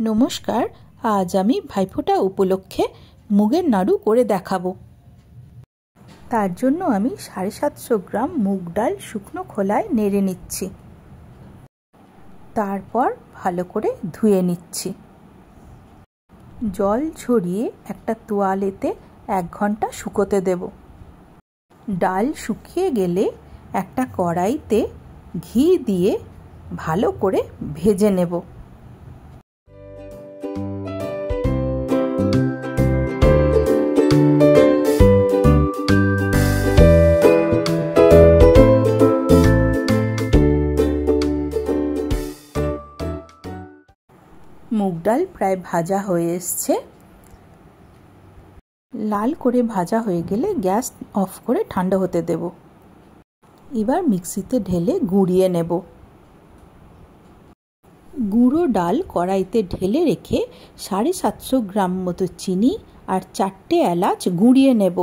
নমস্কার, আজ আমি ভাইফোঁটা উপলক্ষে মুগের নাড়ু করে দেখাবো। তার জন্য আমি 750 গ্রাম মুগ ডাল শুকনো খোলায় নেড়ে নিচ্ছি। তারপর ভালো করে ধুয়ে নিচ্ছি। জল ঝরিয়ে একটা তোয়ালেতে 1 ঘন্টা শুকোতে দেব। ডাল শুকিয়ে গেলে একটা কড়াইতে ঘি দিয়ে ভালো করে ভেজে নেব। মুগ ডাল প্রায় ভাজা হয়ে এসছে। লাল করে ভাজা হয়ে গেলে গ্যাস অফ করে ঠান্ডা হতে দেব। এবার মিক্সিতে ঢেলে গুঁড়িয়ে নেব। গুঁড়ো ডাল কড়াইতে ঢেলে রেখে 750 গ্রাম মতো চিনি আর 4টে এলাচ গুঁড়িয়ে নেব।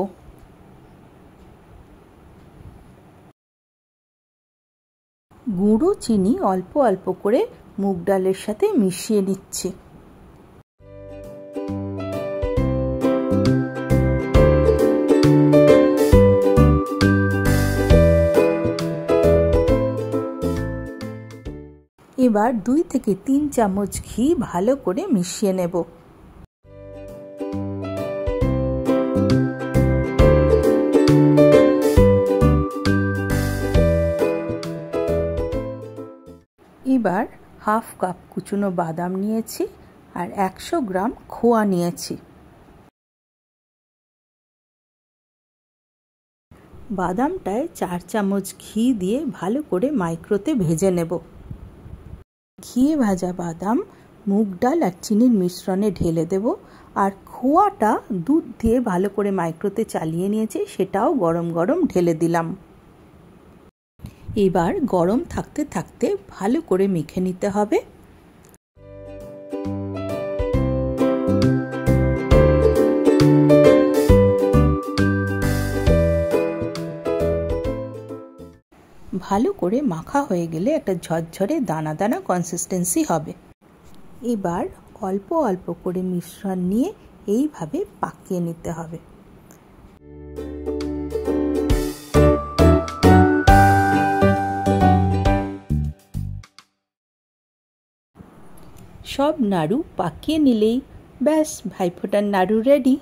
গুঁড়ো চিনি অল্প অল্প করে মুগ ডালের সাথে মিশিয়ে নিচ্ছি। এবার 2 থেকে 3 চামচ ঘি ভালো করে মিশিয়ে নেব। এবার হাফ কাপ কুচনো বাদাম নিয়েছি আর 100 গ্রাম খোয়া নিয়েছি। বাদামটায় 4 চামচ ঘি দিয়ে ভালো করে মাইক্রোতে ভেজে নেব। ঘিয়ে ভাজা বাদাম মুগ ডাল আর চিনির মিশ্রণে ঢেলে দেব। আর খোয়াটা দুধ দিয়ে ভালো করে মাইক্রোতে চালিয়ে নিয়েছি, সেটাও গরম গরম ঢেলে দিলাম। এবার গরম থাকতে থাকতে ভালো করে মেখে নিতে হবে। ভালো করে মাখা হয়ে গেলে একটা ঝরঝরে দানা দানা কনসিস্টেন্সি হবে। এবার অল্প অল্প করে মিশ্রণ নিয়ে এইভাবে পাকিয়ে নিতে হবে। সব নাড়ু পাকিয়ে নিলেই ব্যাস ভাইফোঁটার নাড়ু রেডি।